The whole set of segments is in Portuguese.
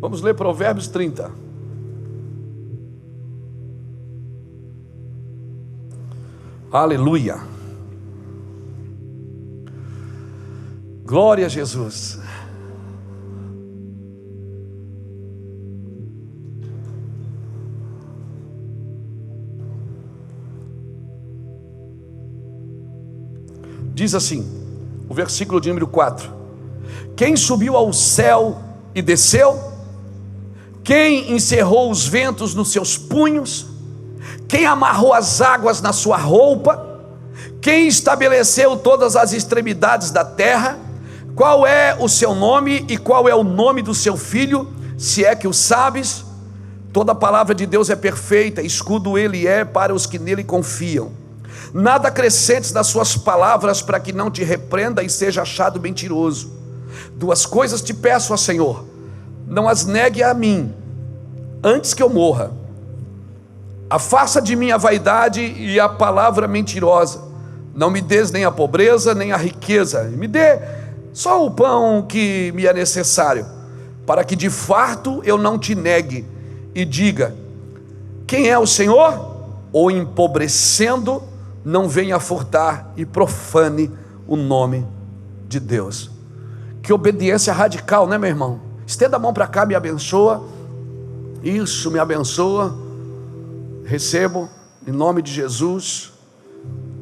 Vamos ler Provérbios 30. Aleluia. Glória a Jesus. Diz assim, o versículo de número 4: quem subiu ao céu e desceu? Quem encerrou os ventos nos seus punhos? Quem amarrou as águas na sua roupa? Quem estabeleceu todas as extremidades da terra? Qual é o seu nome e qual é o nome do seu filho, se é que o sabes? Toda a palavra de Deus é perfeita, escudo ele é para os que nele confiam. Nada acrescentes nas suas palavras, para que não te repreenda e seja achado mentiroso. Duas coisas te peço, ó Senhor, não as negue a mim, antes que eu morra. Afasta de mim a vaidade e a palavra mentirosa. Não me des nem a pobreza, nem a riqueza. Me dê só o pão que me é necessário, para que de fato eu não te negue e diga: quem é o Senhor? Ou empobrecendo, não venha furtar e profane o nome de Deus. Que obediência radical, né, meu irmão? Estenda a mão para cá, me abençoa. Isso, me abençoa. Recebo, em nome de Jesus,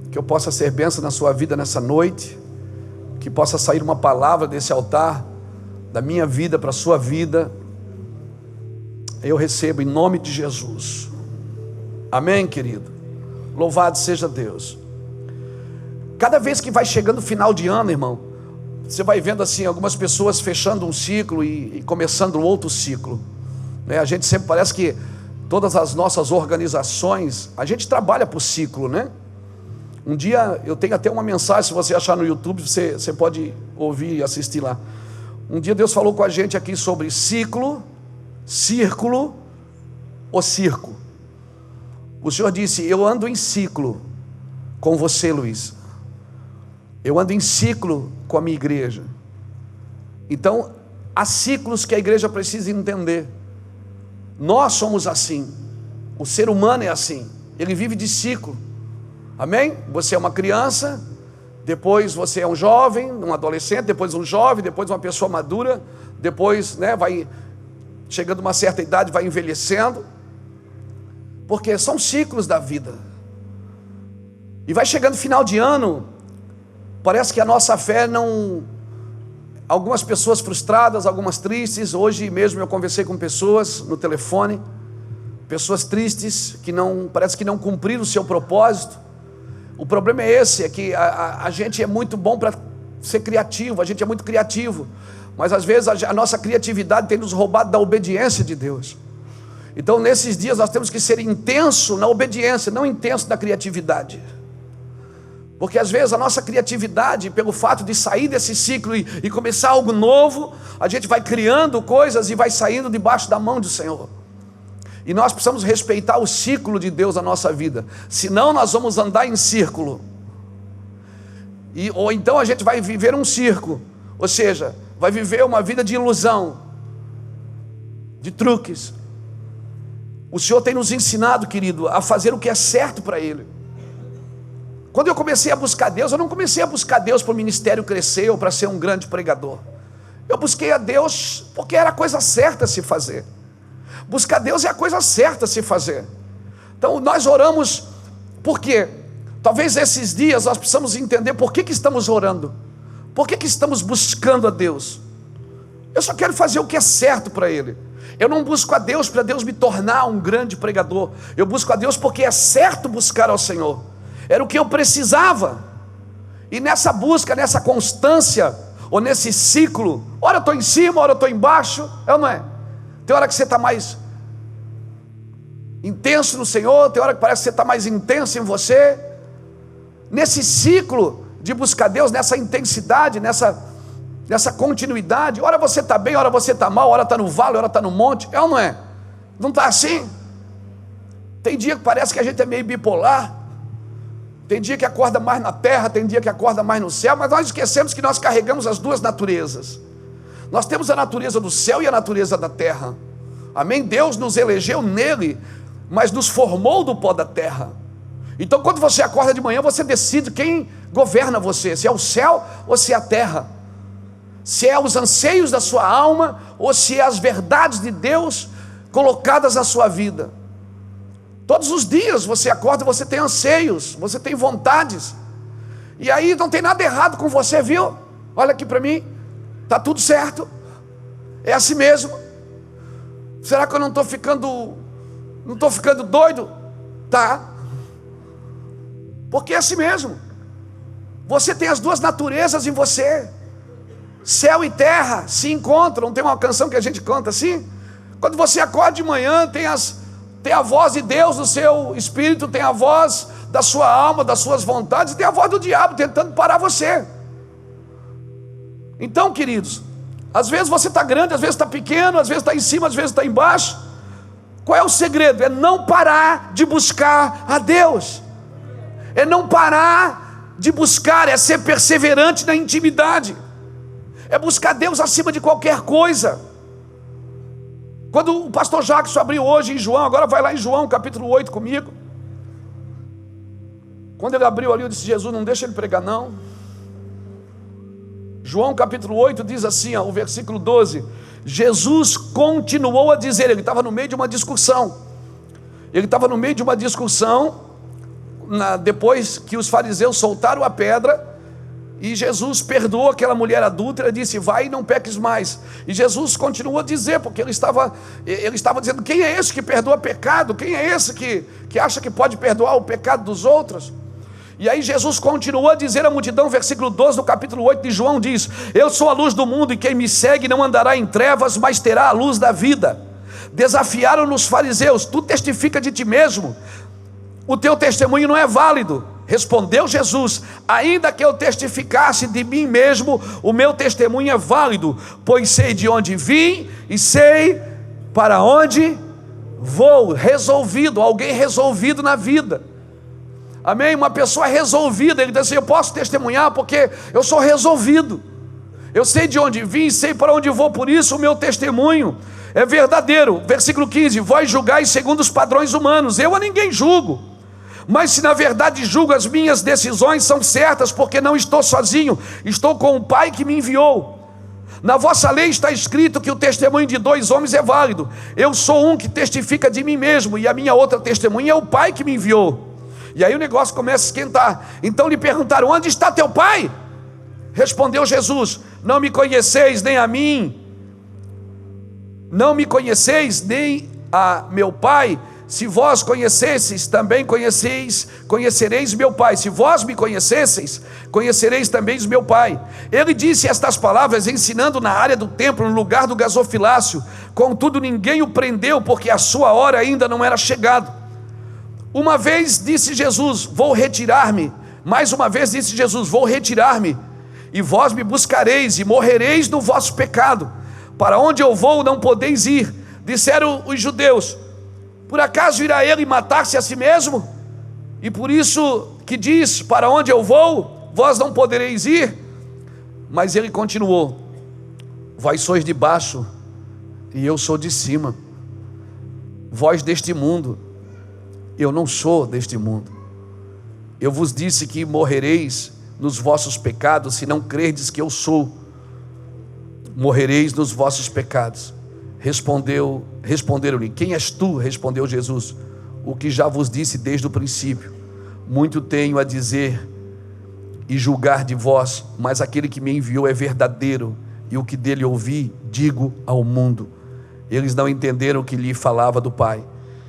que eu possa ser bênção na sua vida nessa noite, que possa sair uma palavra desse altar, da minha vida para a sua vida. Eu recebo em nome de Jesus. Amém, querido? Louvado seja Deus. Cada vez que vai chegando o final de ano, irmão, você vai vendo assim, algumas pessoas fechando um ciclo e começando outro ciclo, né? A gente sempre parece que todas as nossas organizações, a gente trabalha por ciclo, né? Um dia, eu tenho até uma mensagem, se você achar no YouTube, você pode ouvir e assistir lá. Um dia Deus falou com a gente aqui sobre ciclo, círculo ou circo. O Senhor disse: eu ando em ciclo com você, Luiz. Eu ando em ciclo com a minha igreja. Então, há ciclos que a igreja precisa entender. Nós somos assim. O ser humano é assim. Ele vive de ciclo. Amém? Você é uma criança, depois você é um jovem, um adolescente, depois um jovem, depois uma pessoa madura, depois, né, vai chegando a uma certa idade, vai envelhecendo. Porque são ciclos da vida. E vai chegando final de ano, parece que a nossa fé não... Algumas pessoas frustradas, algumas tristes. Hoje mesmo eu conversei com pessoas no telefone, pessoas tristes, que não, parece que não cumpriram o seu propósito. O problema é esse, é que a gente é muito bom para ser criativo, a gente é muito criativo, mas às vezes a nossa criatividade tem nos roubado da obediência de Deus. Então nesses dias nós temos que ser intenso na obediência, não intenso na criatividade. Porque às vezes a nossa criatividade, pelo fato de sair desse ciclo e começar algo novo, a gente vai criando coisas e vai saindo debaixo da mão do Senhor. E nós precisamos respeitar o ciclo de Deus na nossa vida, senão nós vamos andar em círculo. Ou então a gente vai viver um circo, ou seja, vai viver uma vida de ilusão, de truques. O Senhor tem nos ensinado, querido, a fazer o que é certo para Ele. Quando eu comecei a buscar Deus, eu não comecei a buscar Deus para o ministério crescer ou para ser um grande pregador. Eu busquei a Deus porque era a coisa certa a se fazer. Buscar Deus é a coisa certa a se fazer. Então nós oramos, por quê? Talvez esses dias nós precisamos entender por que estamos orando. Por que estamos buscando a Deus? Eu só quero fazer o que é certo para Ele. Eu não busco a Deus para Deus me tornar um grande pregador. Eu busco a Deus porque é certo buscar ao Senhor. Era o que eu precisava. E nessa busca, nessa constância, ou nesse ciclo, ora eu estou em cima, ora eu estou embaixo, é ou não é? Tem hora que você está mais intenso no Senhor, tem hora que parece que você está mais intenso em você. Nesse ciclo de buscar Deus, nessa intensidade, nessa continuidade, ora você está bem, ora você está mal, ora está no vale, ora está no monte, é ou não é? Não está assim? Tem dia que parece que a gente é meio bipolar. Tem dia que acorda mais na terra, tem dia que acorda mais no céu, mas nós esquecemos que nós carregamos as duas naturezas. Nós temos a natureza do céu e a natureza da terra. Amém? Deus nos elegeu nele, mas nos formou do pó da terra. Então quando você acorda de manhã, você decide quem governa você, se é o céu ou se é a terra, se é os anseios da sua alma ou se é as verdades de Deus colocadas na sua vida. Todos os dias você acorda, você tem anseios, você tem vontades, e aí não tem nada errado com você, viu? Olha aqui para mim, está tudo certo, é assim mesmo. Será que eu não estou ficando doido? Tá, porque é assim mesmo. Você tem as duas naturezas em você, céu e terra se encontram. Tem uma canção que a gente canta assim, quando você acorda de manhã, tem a voz de Deus no seu espírito, tem a voz da sua alma, das suas vontades, e tem a voz do diabo tentando parar você. Então, queridos, às vezes você está grande, às vezes está pequeno, às vezes está em cima, às vezes está embaixo. Qual é o segredo? É não parar de buscar a Deus, é não parar de buscar, é ser perseverante na intimidade, é buscar Deus acima de qualquer coisa. Quando o pastor Jackson abriu hoje em João, agora vai lá em João capítulo 8 comigo. Quando ele abriu ali, eu disse: Jesus, não deixa ele pregar não. João capítulo 8 diz assim, o versículo 12: Jesus continuou a dizer, ele estava no meio de uma discussão, depois que os fariseus soltaram a pedra, e Jesus perdoou aquela mulher adúltera, disse: vai e não peques mais. E Jesus continuou a dizer, porque ele estava dizendo: quem é esse que perdoa pecado? Quem é esse que acha que pode perdoar o pecado dos outros? E aí Jesus continuou a dizer à multidão, versículo 12 do capítulo 8 de João diz: eu sou a luz do mundo, e quem me segue não andará em trevas, mas terá a luz da vida. Desafiaram-no os fariseus: tu testifica de ti mesmo, o teu testemunho não é válido. Respondeu Jesus: ainda que eu testificasse de mim mesmo, o meu testemunho é válido, pois sei de onde vim e sei para onde vou. Resolvido, alguém resolvido na vida. Amém? Uma pessoa resolvida. Ele diz assim: eu posso testemunhar porque eu sou resolvido, eu sei de onde vim, sei para onde vou, por isso o meu testemunho é verdadeiro. Versículo 15: vós julgais segundo os padrões humanos, eu a ninguém julgo, mas se na verdade julgo, as minhas decisões são certas, porque não estou sozinho, estou com o Pai que me enviou. Na vossa lei está escrito que o testemunho de dois homens é válido. Eu sou um que testifica de mim mesmo, e a minha outra testemunha é o Pai que me enviou. E aí o negócio começa a esquentar. Então lhe perguntaram: onde está teu pai? Respondeu Jesus: não me conheceis nem a mim, não me conheceis nem a meu pai. Se vós conhecesseis, também conhecereis meu pai. Se vós me conhecesseis, conhecereis também o meu pai. Ele disse estas palavras ensinando na área do templo, no lugar do gasofilácio. Contudo ninguém o prendeu, porque a sua hora ainda não era chegada. Uma vez disse Jesus: vou retirar-me. Mais uma vez disse Jesus: vou retirar-me, e vós me buscareis, e morrereis no vosso pecado. Para onde eu vou não podeis ir. Disseram os judeus: por acaso irá ele matar-se a si mesmo? E por isso que diz: para onde eu vou, vós não podereis ir. Mas ele continuou: vós sois de baixo, e eu sou de cima. Vós deste mundo, eu não sou deste mundo. Eu vos disse que morrereis nos vossos pecados, se não crerdes que eu sou. Morrereis nos vossos pecados. Responderam-lhe: quem és tu? Respondeu Jesus: o que já vos disse desde o princípio. Muito tenho a dizer e julgar de vós, mas aquele que me enviou é verdadeiro, e o que dele ouvi, digo ao mundo. Eles não entenderam que lhe falava do Pai.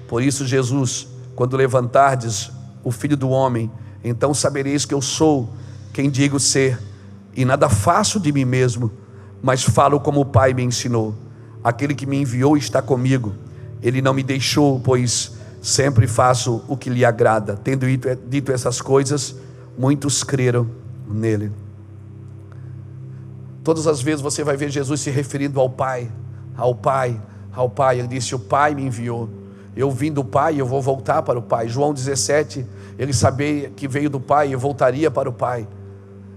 Por isso Jesus: quando levantardes o Filho do Homem, então sabereis que eu sou quem digo ser, e nada faço de mim mesmo, mas falo como o Pai me ensinou. Aquele que me enviou está comigo, ele não me deixou, pois sempre faço o que lhe agrada. Tendo dito essas coisas, muitos creram nele. Todas as vezes você vai ver Jesus se referindo ao Pai, ao Pai, ao Pai. Ele disse: o Pai me enviou. Eu vim do Pai e eu vou voltar para o Pai. João 17, ele sabia que veio do Pai e voltaria para o Pai.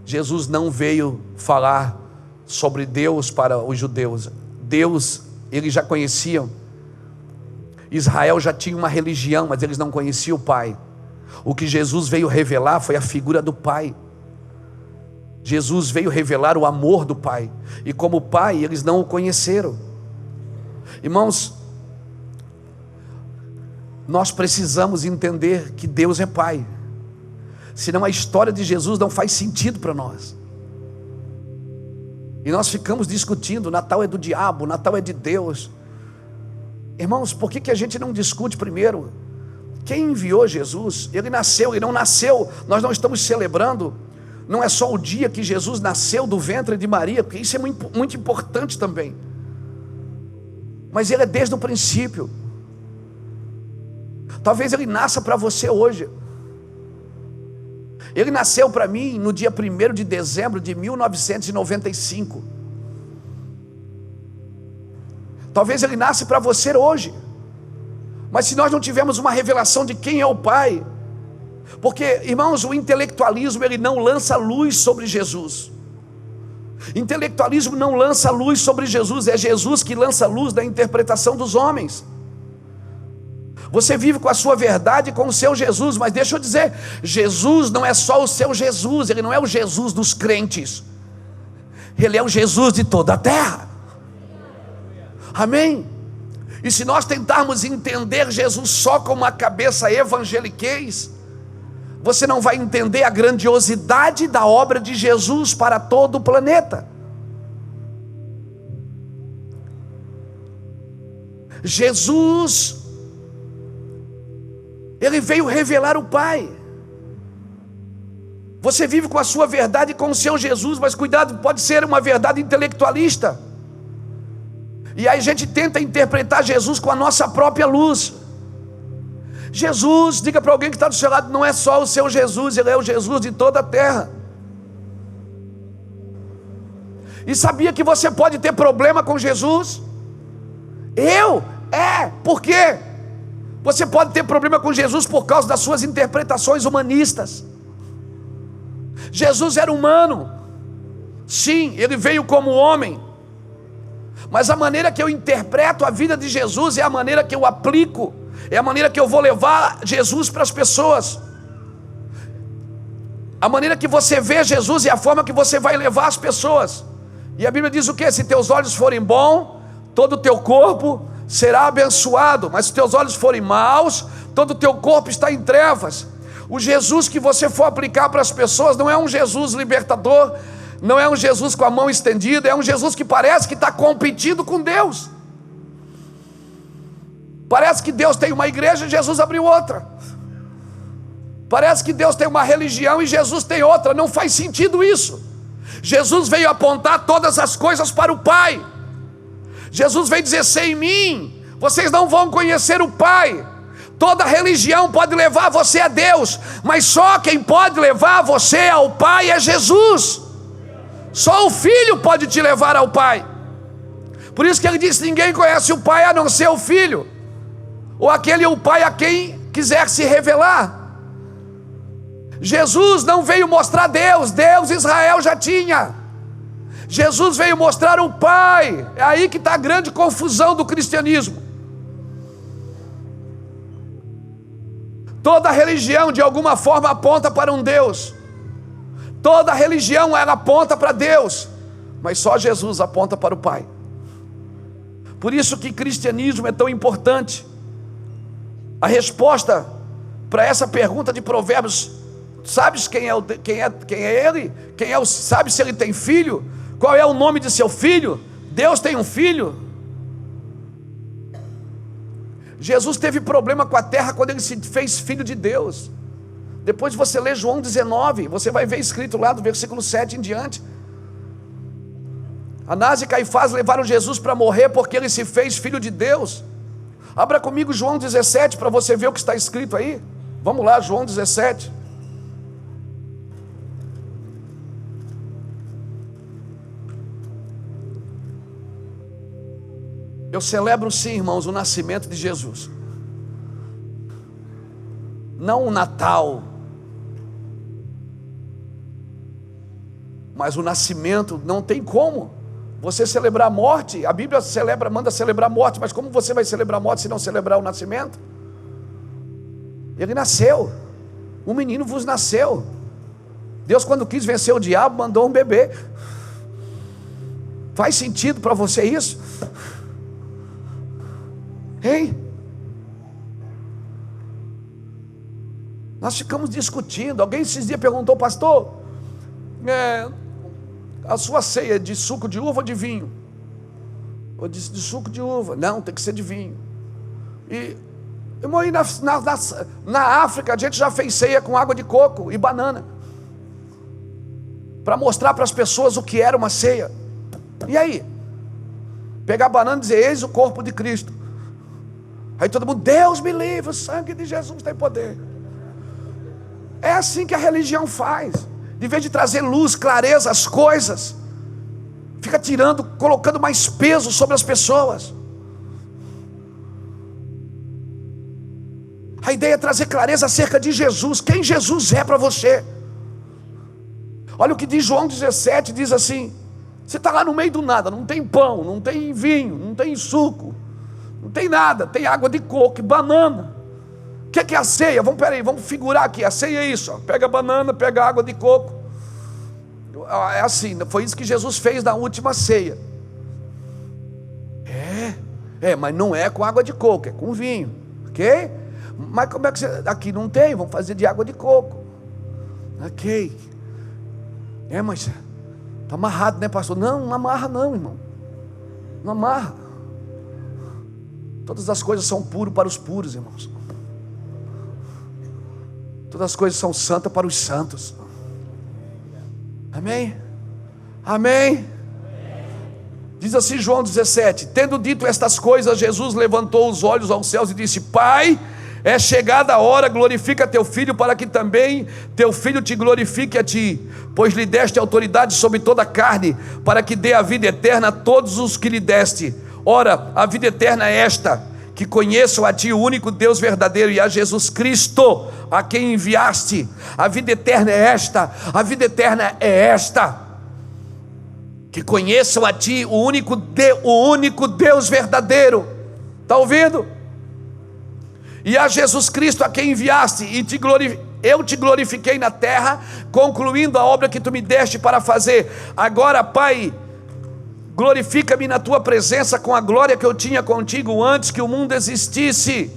Jesus não veio falar sobre Deus para os judeus. Deus, eles já conheciam. Israel já tinha uma religião, mas eles não conheciam o Pai. O que Jesus veio revelar foi a figura do Pai. Jesus veio revelar o amor do Pai. E como Pai, eles não o conheceram. Irmãos, nós precisamos entender que Deus é Pai. Senão a história de Jesus não faz sentido para nós. E nós ficamos discutindo, Natal é do diabo, Natal é de Deus. Irmãos, por que a gente não discute primeiro? Quem enviou Jesus? Ele nasceu, ele não nasceu. Nós não estamos celebrando. Não é só o dia que Jesus nasceu do ventre de Maria, porque isso é muito importante também. Mas ele é desde o princípio. Talvez ele nasça para você hoje. Ele nasceu para mim no dia 1º de dezembro de 1995. Talvez ele nasça para você hoje. Mas se nós não tivermos uma revelação de quem é o Pai, porque, irmãos, o intelectualismo, ele não lança luz sobre Jesus. Intelectualismo não lança luz sobre Jesus, é Jesus que lança luz da interpretação dos homens. Você vive com a sua verdade, com o seu Jesus, mas deixa eu dizer, Jesus não é só o seu Jesus, ele não é o Jesus dos crentes, ele é o Jesus de toda a terra. Amém? E se nós tentarmos entender Jesus só como uma cabeça evangeliquez, você não vai entender a grandiosidade da obra de Jesus para todo o planeta. Jesus, ele veio revelar o Pai. Você vive com a sua verdade, com o seu Jesus, mas cuidado, pode ser uma verdade intelectualista. E aí a gente tenta interpretar Jesus com a nossa própria luz. Jesus, diga para alguém que está do seu lado, não é só o seu Jesus, ele é o Jesus de toda a terra. E sabia que você pode ter problema com Jesus? Por quê? Você pode ter problema com Jesus por causa das suas interpretações humanistas. Jesus era humano, sim, ele veio como homem, mas a maneira que eu interpreto a vida de Jesus é a maneira que eu aplico, é a maneira que eu vou levar Jesus para as pessoas. A maneira que você vê Jesus é a forma que você vai levar as pessoas. E a Bíblia diz o quê? Se teus olhos forem bons, todo o teu corpo será abençoado, mas se teus olhos forem maus, todo o teu corpo está em trevas. O Jesus que você for aplicar para as pessoas não é um Jesus libertador, não é um Jesus com a mão estendida, é um Jesus que parece que está competindo com Deus. Parece que Deus tem uma igreja e Jesus abriu outra. Parece que Deus tem uma religião e Jesus tem outra. Não faz sentido isso. Jesus veio apontar todas as coisas para o Pai. Jesus veio dizer: sem mim vocês não vão conhecer o Pai. Toda religião pode levar você a Deus, mas só quem pode levar você ao Pai é Jesus. Só o Filho pode te levar ao Pai. Por isso que ele disse: ninguém conhece o Pai a não ser o Filho, ou o Pai a quem quiser se revelar. Jesus não veio mostrar Deus Israel já tinha. Jesus veio mostrar o Pai. É aí que está a grande confusão do cristianismo. Toda religião de alguma forma aponta para um Deus. Toda religião ela aponta para Deus, mas só Jesus aponta para o Pai. Por isso que cristianismo é tão importante. A resposta para essa pergunta de Provérbios: sabes quem é ele? Sabe se ele tem filho? Qual é o nome de seu filho? Deus tem um filho? Jesus teve problema com a terra quando ele se fez filho de Deus. Depois você lê João 19, você vai ver escrito lá do versículo 7 em diante. Anás e Caifás levaram Jesus para morrer porque ele se fez filho de Deus. Abra comigo João 17 para você ver o que está escrito aí. Vamos lá, João 17. Eu celebro sim, irmãos, o nascimento de Jesus. Não o Natal. Mas o nascimento não tem como você celebrar a morte. A Bíblia manda celebrar a morte, mas como você vai celebrar a morte se não celebrar o nascimento? Ele nasceu, um menino vos nasceu. Deus, quando quis vencer o diabo, mandou um bebê. Faz sentido para você isso? Hein? Nós ficamos discutindo. Alguém esses dias perguntou: pastor, a sua ceia é de suco de uva ou de vinho? Eu disse: de suco de uva. Não, tem que ser de vinho. E irmão, aí na África a gente já fez ceia com água de coco e banana, para mostrar para as pessoas o que era uma ceia. E aí? Pegar a banana e dizer: eis o corpo de Cristo. Aí todo mundo: Deus me livre, o sangue de Jesus tem poder. É assim que a religião faz. De vez de trazer luz, clareza às coisas, fica tirando, colocando mais peso sobre as pessoas. A ideia é trazer clareza acerca de Jesus, quem Jesus é para você. Olha o que diz João 17, diz assim: você está lá no meio do nada, não tem pão, não tem vinho, não tem suco, não tem nada, tem água de coco e banana. O que é a ceia? Vamos figurar aqui. A ceia é isso, ó. Pega a banana, pega a água de coco. É assim, foi isso que Jesus fez na última ceia. Mas não é com água de coco, é com vinho, ok? Mas como é que você... Aqui não tem, vamos fazer de água de coco. Ok. Mas está amarrado, né, pastor? Não amarra não, irmão. Não amarra. Todas as coisas são puras para os puros, irmãos. Todas as coisas são santas para os santos. Amém? Amém? Diz assim João 17: tendo dito estas coisas, Jesus levantou os olhos aos céus e disse: Pai, é chegada a hora, glorifica teu filho, para que também teu filho te glorifique a ti, pois lhe deste autoridade sobre toda a carne, para que dê a vida eterna a todos os que lhe deste. Ora, a vida eterna é esta: que conheçam a ti, o único Deus verdadeiro, e a Jesus Cristo, a quem enviaste. A vida eterna é esta, a vida eterna é esta: que conheçam a ti, o único Deus verdadeiro. Está ouvindo? E a Jesus Cristo, a quem enviaste, e eu te glorifiquei na terra, concluindo a obra que tu me deste para fazer. Agora, Pai, glorifica-me na tua presença com a glória que eu tinha contigo antes que o mundo existisse.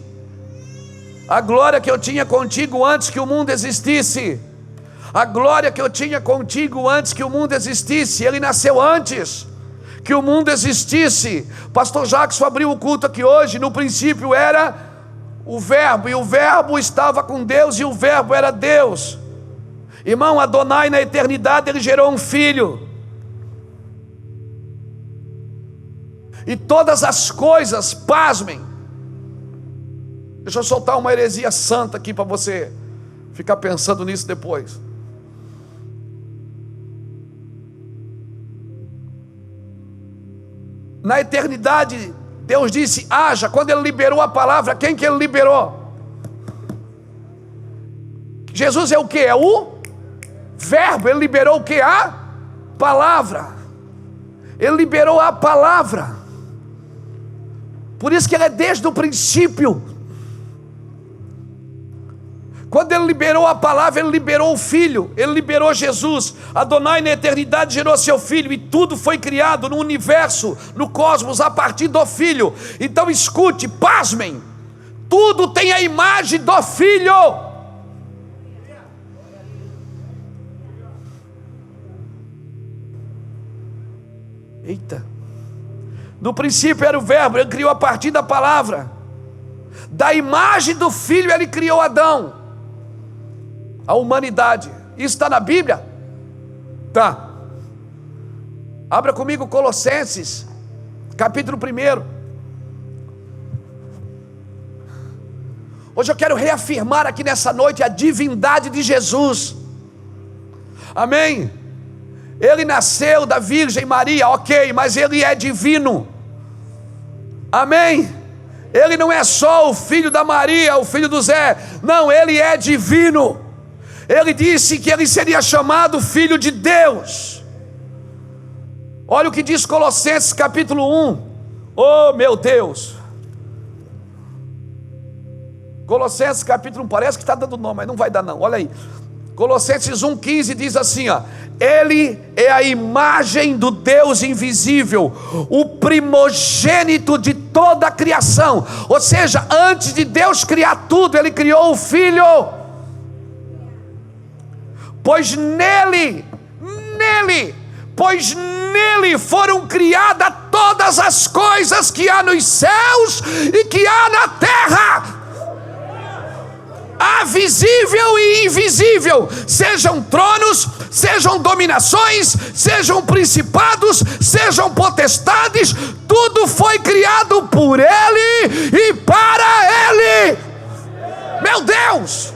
A glória que eu tinha contigo antes que o mundo existisse. A glória que eu tinha contigo antes que o mundo existisse. Ele nasceu antes que o mundo existisse. Pastor Jackson abriu o culto aqui hoje. No princípio era o Verbo, e o Verbo estava com Deus, e o Verbo era Deus. Irmão, Adonai, na eternidade ele gerou um filho. E todas as coisas, pasmem, deixa eu soltar uma heresia santa aqui para você ficar pensando nisso depois. Na eternidade, Deus disse: haja. Quando Ele liberou a palavra, quem que Ele liberou? Jesus é o que? É o Verbo. Ele liberou o que? A palavra. Ele liberou a palavra. Por isso que Ele é desde o princípio. Quando Ele liberou a palavra, Ele liberou o Filho, Ele liberou Jesus. Adonai na eternidade gerou seu Filho, e tudo foi criado no universo, no cosmos, a partir do Filho. Então escute, pasmem, tudo tem a imagem do Filho. Eita. No princípio era o Verbo, Ele criou a partir da palavra. Da imagem do Filho Ele criou Adão, a humanidade. Isso está na Bíblia? Tá. Abra comigo Colossenses, capítulo 1. Hoje eu quero reafirmar aqui nessa noite a divindade de Jesus. Amém? Ele nasceu da Virgem Maria, ok, mas Ele é divino. Amém? Ele não é só o filho da Maria, o filho do Zé. Não, Ele é divino. Ele disse que Ele seria chamado Filho de Deus. Olha o que diz Colossenses capítulo 1. Oh meu Deus, Colossenses capítulo 1, parece que está dando nome, mas não vai dar não, olha aí. Colossenses 1,15 diz assim, ó: Ele é a imagem do Deus invisível, o primogênito de toda a criação. Ou seja, antes de Deus criar tudo, Ele criou o Filho. Pois nele foram criadas todas as coisas que há nos céus e que há na terra, a visível e invisível, sejam tronos, sejam dominações, sejam principados, sejam potestades, tudo foi criado por Ele e para Ele. Meu Deus!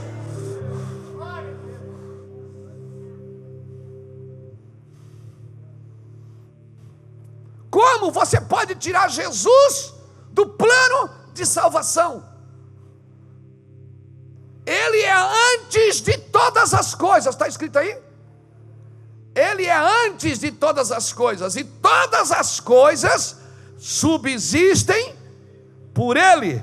Como você pode tirar Jesus do plano de salvação? Ele é antes de todas as coisas, está escrito aí? Ele é antes de todas as coisas, e todas as coisas subsistem por Ele.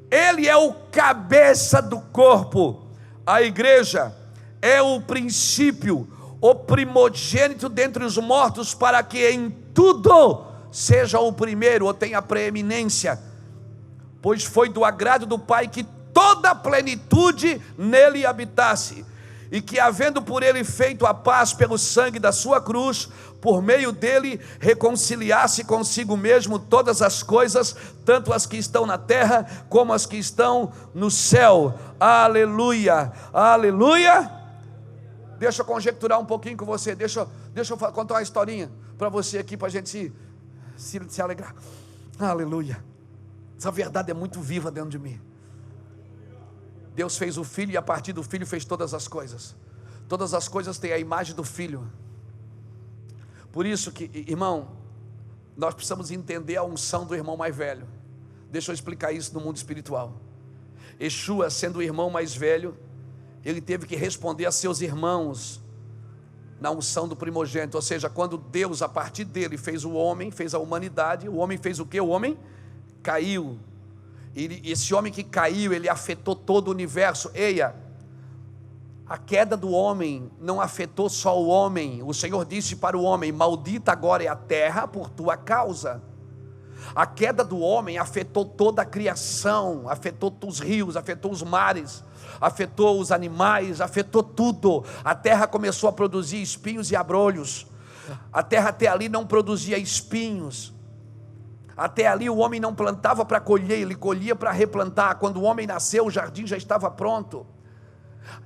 Ele é o cabeça do corpo. A igreja é o princípio, o primogênito dentre os mortos, para que em tudo seja o primeiro, ou tenha preeminência, pois foi do agrado do Pai que toda a plenitude nele habitasse, e que, havendo por ele feito a paz pelo sangue da sua cruz, por meio dele reconciliasse consigo mesmo todas as coisas, tanto as que estão na terra como as que estão no céu. Aleluia, aleluia. Deixa eu conjecturar um pouquinho com você, deixa eu contar uma historinha para você aqui, para a gente se alegrar. Aleluia. Essa verdade é muito viva dentro de mim. Deus fez o Filho, e a partir do Filho fez todas as coisas. Todas as coisas têm a imagem do Filho. Por isso que, irmão, nós precisamos entender a unção do irmão mais velho. Deixa eu explicar isso no mundo espiritual. Yeshua, sendo o irmão mais velho, ele teve que responder a seus irmãos na unção do primogênito. Ou seja, quando Deus, a partir dele, fez o homem, fez a humanidade, o homem fez o quê? O homem caiu. Esse homem que caiu, ele afetou todo o universo. Eia, a queda do homem não afetou só o homem. O Senhor disse para o homem: maldita agora é a terra por tua causa. A queda do homem afetou toda a criação, afetou os rios, afetou os mares, afetou os animais, afetou tudo. A terra começou a produzir espinhos e abrolhos. A terra até ali não produzia espinhos. Até ali o homem não plantava para colher, ele colhia para replantar. Quando o homem nasceu, o jardim já estava pronto.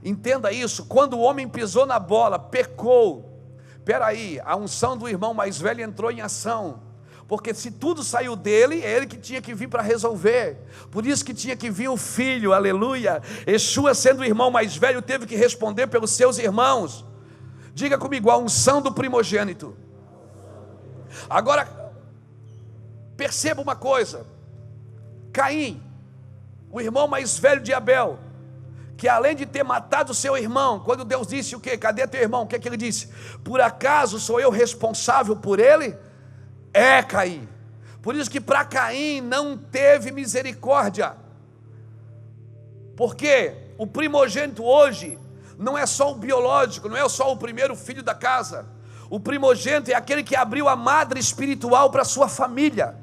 Entenda isso, quando o homem pisou na bola, pecou. Peraí, a unção do irmão mais velho entrou em ação. Porque se tudo saiu dele, é ele que tinha que vir para resolver. Por isso que tinha que vir o Filho, aleluia. Yeshua, sendo o irmão mais velho, teve que responder pelos seus irmãos. Diga comigo, a unção do primogênito. Agora, perceba uma coisa. Caim, o irmão mais velho de Abel, que além de ter matado seu irmão, quando Deus disse o quê? Cadê teu irmão? O que é que ele disse? Por acaso sou eu responsável por ele? É, Caim. Por isso que para Caim não teve misericórdia. Porque o primogênito hoje não é só o biológico, não é só o primeiro filho da casa. O primogênito é aquele que abriu a madre espiritual para a sua família.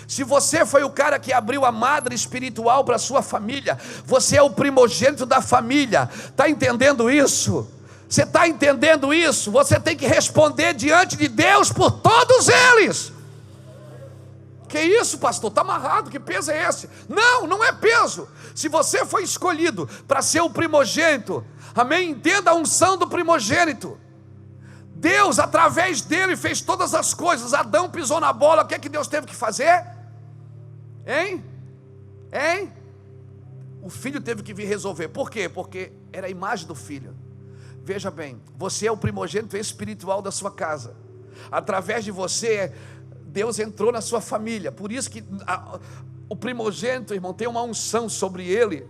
Se você foi o cara que abriu a madre espiritual para a sua família, você é o primogênito da família. Está entendendo isso? Você está entendendo isso? Você tem que responder diante de Deus por todos eles. Que isso, pastor? Está amarrado, que peso é esse? Não, não é peso. Se você foi escolhido para ser o primogênito, amém? Entenda a unção do primogênito. Deus, através dele, fez todas as coisas. Adão pisou na bola, o que é que Deus teve que fazer? Hein? O filho teve que vir resolver. Por quê? Porque era a imagem do filho. Veja bem, você é o primogênito espiritual da sua casa. Através de você, Deus entrou na sua família. Por isso que o primogênito, irmão, tem uma unção sobre ele.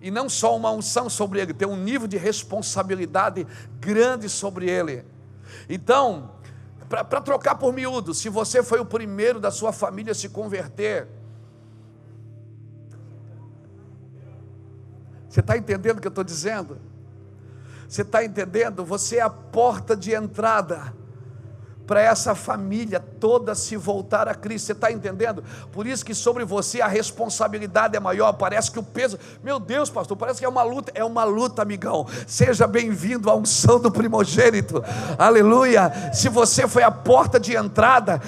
E não só uma unção sobre ele, tem um nível de responsabilidade grande sobre ele. Então, para trocar por miúdo, se você foi o primeiro da sua família a se converter, você está entendendo o que eu estou dizendo? Você está entendendo? Você é a porta de entrada para essa família toda se voltar a Cristo. Você está entendendo? Por isso que sobre você a responsabilidade é maior. Parece que o peso, meu Deus, pastor, parece que é uma luta. É uma luta, amigão. Seja bem-vindo à unção do primogênito. Aleluia. Se você foi a porta de entrada,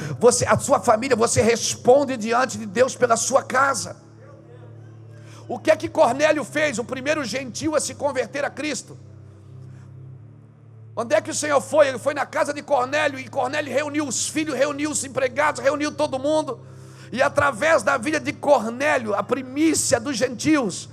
a sua família, você responde diante de Deus pela sua casa. O que é que Cornélio fez? O primeiro gentil a se converter a Cristo. Onde é que o Senhor foi? Ele foi na casa de Cornélio, e Cornélio reuniu os filhos, reuniu os empregados, reuniu todo mundo, e através da vida de Cornélio, a primícia dos gentios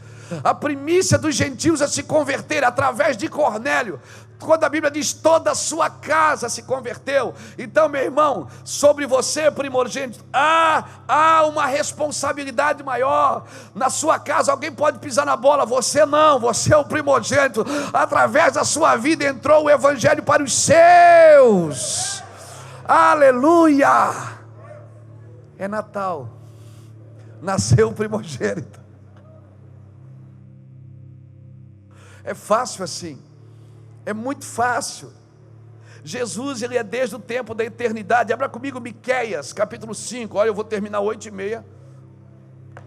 a se converter, através de Cornélio, quando a Bíblia diz toda a sua casa se converteu. Então, meu irmão, sobre você, primogênito, há uma responsabilidade maior. Na sua casa alguém pode pisar na bola, você não, você é o primogênito. Através da sua vida entrou o evangelho para os seus. Aleluia. É Natal, nasceu o primogênito. É fácil assim. É muito fácil. Jesus, ele é desde o tempo da eternidade. Abra comigo Miqueias, capítulo 5. Olha, eu vou terminar 8h30.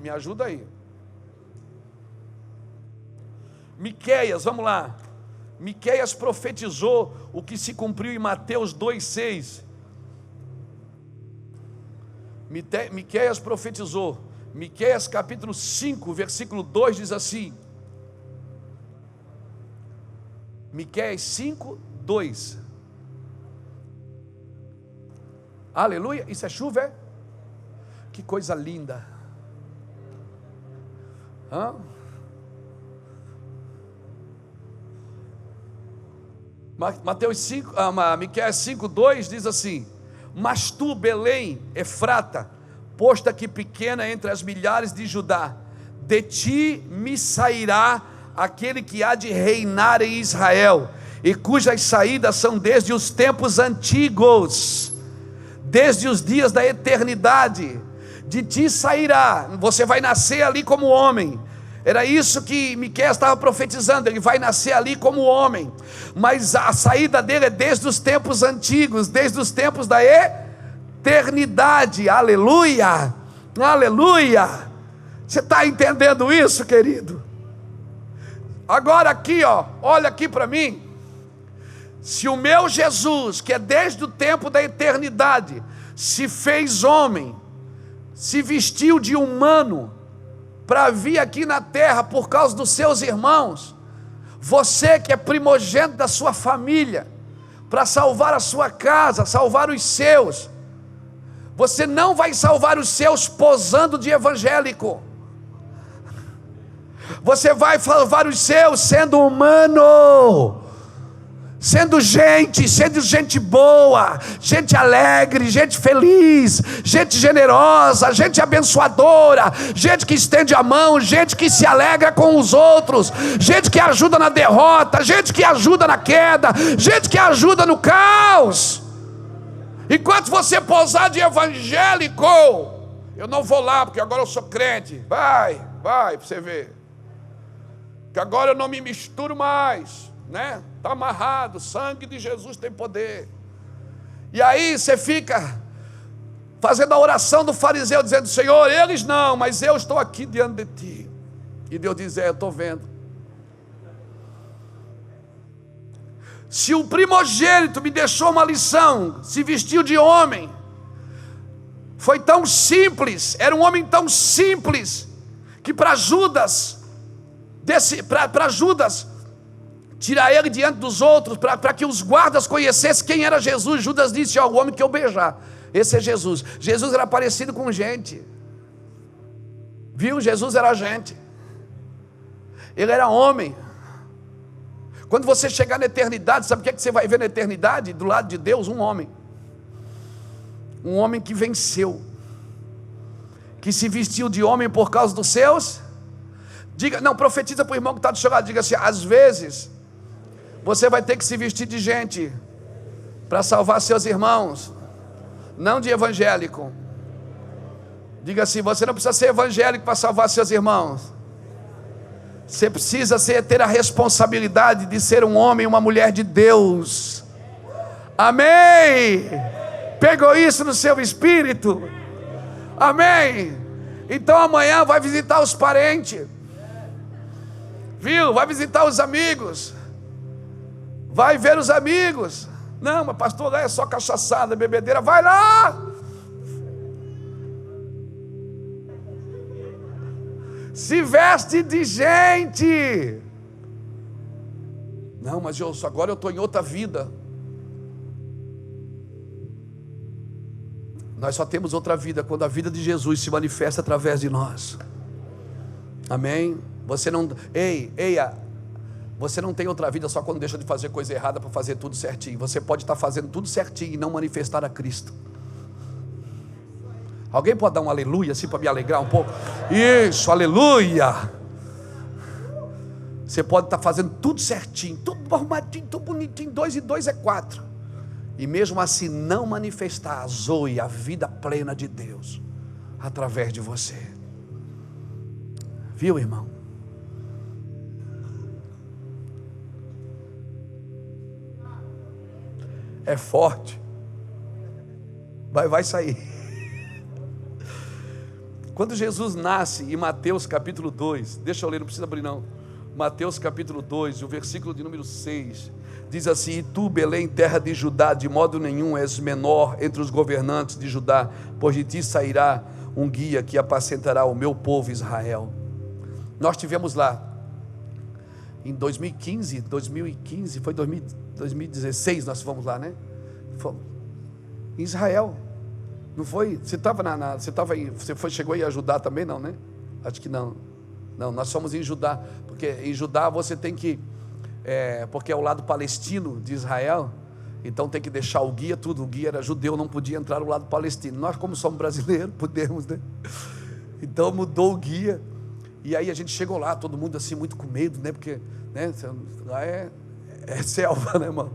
Me ajuda aí. Miqueias, vamos lá. Miqueias profetizou o que se cumpriu em Mateus 2,6. Miqueias profetizou. Miqueias capítulo 5, versículo 2 diz assim. Miqueias 5, 2. Aleluia. Isso é chuva, é? Que coisa linda. Miqueias 5, 2 diz assim: mas tu, Belém, Efrata, posta que pequena entre as milhares de Judá, de ti me sairá aquele que há de reinar em Israel, e cujas saídas são desde os tempos antigos, desde os dias da eternidade. De ti sairá, você vai nascer ali como homem. Era isso que Miqueias estava profetizando, ele vai nascer ali como homem, mas a saída dele é desde os tempos antigos, desde os tempos da eternidade. Aleluia, aleluia. Você está entendendo isso, querido? Agora aqui, olha aqui para mim. Se o meu Jesus, que é desde o tempo da eternidade, se fez homem, se vestiu de humano, para vir aqui na terra por causa dos seus irmãos, você que é primogênito da sua família, para salvar a sua casa, salvar os seus, você não vai salvar os seus posando de evangélico. Você vai salvar os seus sendo humano, sendo gente boa, gente alegre, gente feliz, gente generosa, gente abençoadora, gente que estende a mão, gente que se alegra com os outros, gente que ajuda na derrota, gente que ajuda na queda, gente que ajuda no caos. Enquanto você posar de evangélico, eu não vou lá porque agora eu sou crente. Vai para você ver. Que agora eu não me misturo mais, né? Está amarrado, o sangue de Jesus tem poder. E aí você fica fazendo a oração do fariseu, dizendo: Senhor, eles não, mas eu estou aqui diante de ti. E Deus diz: eu estou vendo. Se o primogênito me deixou uma lição, se vestiu de homem, foi tão simples, era um homem tão simples, que para Judas tirar ele diante dos outros, para que os guardas conhecessem quem era Jesus, Judas disse: o homem que eu beijar, esse é Jesus. Jesus era parecido com gente, viu? Jesus era gente, ele era homem. Quando você chegar na eternidade, sabe o que é que você vai ver na eternidade? Do lado de Deus, um homem que venceu, que se vestiu de homem por causa dos seus. Diga, não, profetiza para o irmão que está do seu lado, diga assim: às vezes você vai ter que se vestir de gente para salvar seus irmãos, não de evangélico. Diga assim: você não precisa ser evangélico para salvar seus irmãos. Você precisa ter a responsabilidade de ser um homem e uma mulher de Deus. Amém? Pegou isso no seu espírito? Amém? Então amanhã vai visitar os parentes, viu? Vai visitar os amigos, vai ver os amigos. Não, mas pastor, lá é só cachaçada, bebedeira. Vai lá, se veste de gente. Não, mas agora eu estou em outra vida. Nós só temos outra vida quando a vida de Jesus se manifesta através de nós. Amém? Você não tem outra vida só quando deixa de fazer coisa errada para fazer tudo certinho. Você pode estar fazendo tudo certinho e não manifestar a Cristo. Alguém pode dar um aleluia assim para me alegrar um pouco? Isso, aleluia. Você pode estar fazendo tudo certinho, tudo arrumadinho, tudo bonitinho, 2 e 2 é 4, e mesmo assim não manifestar a zoe, a vida plena de Deus através de você. Viu, irmão? É forte, vai sair. Quando Jesus nasce, em Mateus capítulo 2, deixa eu ler, não precisa abrir não. Mateus capítulo 2, o versículo de número 6, diz assim: e tu, Belém, terra de Judá, de modo nenhum és menor entre os governantes de Judá, pois de ti sairá um guia que apacentará o meu povo Israel. Nós tivemos lá, em 2015, foi 2016 nós fomos lá, né? Fomos em Israel. Não foi? Você chegou a ir a Judá também, não, né? Acho que não. Não, nós somos em Judá, porque em Judá você tem que, porque é o lado palestino de Israel, então tem que deixar o guia, tudo. O guia era judeu, não podia entrar no lado palestino. Nós, como somos brasileiros, podemos, né? Então mudou o guia, e aí a gente chegou lá, todo mundo assim, muito com medo, né? Porque, né, lá é selva, né, irmão?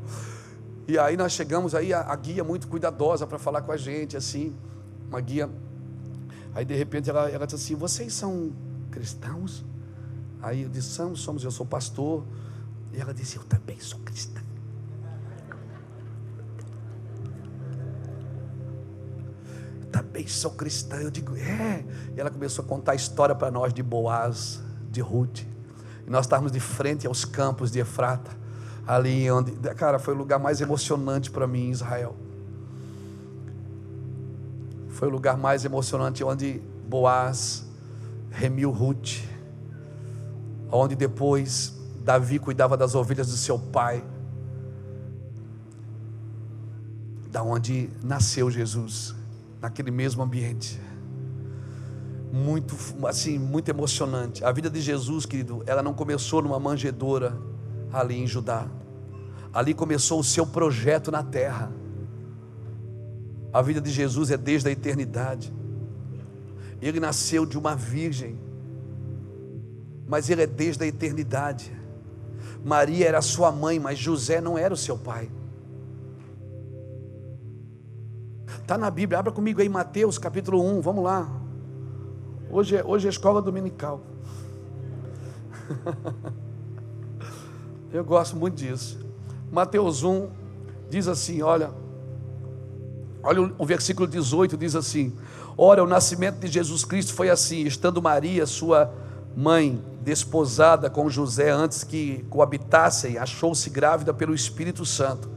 E aí nós chegamos, aí a guia muito cuidadosa para falar com a gente, assim, uma guia. Aí de repente ela disse assim: vocês são cristãos? Aí eu disse: somos, eu sou pastor. E ela disse: eu também sou cristã. Também sou cristã. Eu digo: E ela começou a contar a história para nós de Boaz, de Ruth. E nós estávamos de frente aos campos de Efrata, ali onde, cara, foi o lugar mais emocionante para mim em Israel. Foi o lugar mais emocionante, onde Boaz remiu Ruth, onde depois Davi cuidava das ovelhas do seu pai, da onde nasceu Jesus, naquele mesmo ambiente. Muito, assim, muito emocionante. A vida de Jesus, querido, ela não começou numa manjedoura ali em Judá. Ali começou o seu projeto na terra. A vida de Jesus é desde a eternidade. Ele nasceu de uma virgem, mas ele é desde a eternidade. Maria era sua mãe, mas José não era o seu pai. Está na Bíblia, abra comigo aí Mateus capítulo 1, vamos lá. Hoje é escola dominical. Eu gosto muito disso. Mateus 1 diz assim, olha o versículo 18, diz assim: ora, o nascimento de Jesus Cristo foi assim: estando Maria, sua mãe, desposada com José, antes que coabitassem, achou-se grávida pelo Espírito Santo.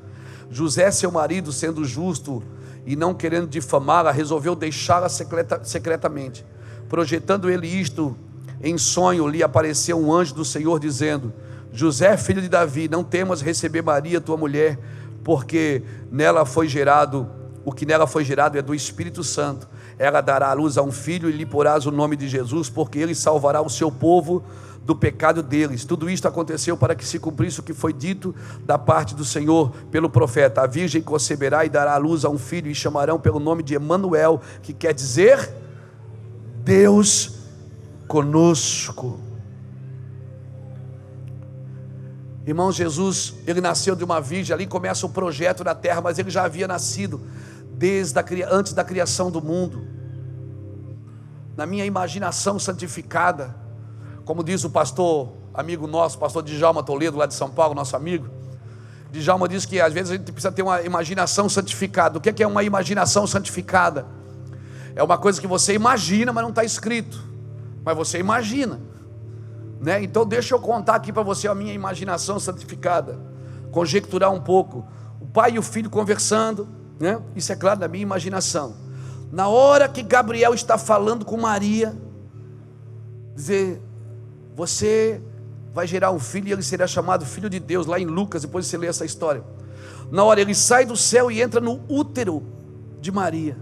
José, seu marido, sendo justo e não querendo difamá-la, resolveu deixá-la secretamente. Projetando ele isto, em sonho lhe apareceu um anjo do Senhor, dizendo: José, filho de Davi, não temas receber Maria, tua mulher, porque nela foi gerado, o que nela foi gerado é do Espírito Santo. Ela dará à luz a um filho e lhe porás o nome de Jesus, porque ele salvará o seu povo do pecado deles. Tudo isto aconteceu para que se cumprisse o que foi dito da parte do Senhor pelo profeta: a virgem conceberá e dará à luz a um filho, e chamarão pelo nome de Emanuel, que quer dizer Deus conosco. Irmão, Jesus, ele nasceu de uma virgem, ali começa o projeto da terra, mas ele já havia nascido antes da criação do mundo. Na minha imaginação santificada, como diz o pastor, amigo nosso, pastor Djalma Toledo, lá de São Paulo, nosso amigo, Djalma diz que às vezes a gente precisa ter uma imaginação santificada. O que é uma imaginação santificada? É uma coisa que você imagina, mas não está escrito, mas você imagina, né? Então deixa eu contar aqui para você a minha imaginação santificada, conjecturar um pouco. O pai e o filho conversando, né? Isso é claro da minha imaginação. Na hora que Gabriel está falando com Maria, dizer: você vai gerar um filho e ele será chamado Filho de Deus, lá em Lucas, depois você lê essa história. Na hora ele sai do céu e entra no útero de Maria.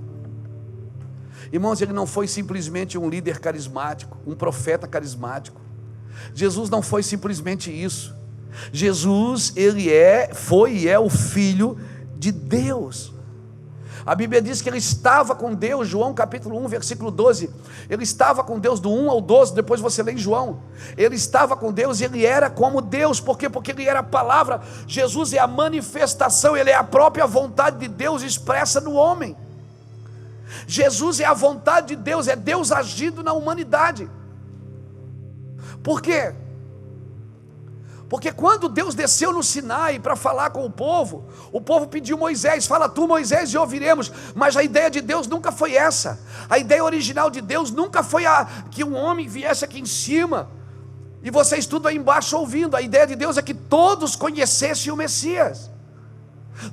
Irmãos, ele não foi simplesmente um líder carismático, um profeta carismático. Jesus não foi simplesmente isso. Jesus, ele foi e é o Filho de Deus. A Bíblia diz que ele estava com Deus, João capítulo 1, versículo 12. Ele estava com Deus do 1 ao 12, depois você lê em João. Ele estava com Deus e ele era como Deus. Por quê? Porque ele era a palavra. Jesus é a manifestação, ele é a própria vontade de Deus expressa no homem. Jesus é a vontade de Deus, é Deus agindo na humanidade. Por quê? Porque quando Deus desceu no Sinai para falar com o povo pediu Moisés: fala tu, Moisés, e ouviremos. Mas a ideia de Deus nunca foi essa. A ideia original de Deus nunca foi que um homem viesse aqui em cima e vocês tudo aí embaixo ouvindo. A ideia de Deus é que todos conhecessem o Messias,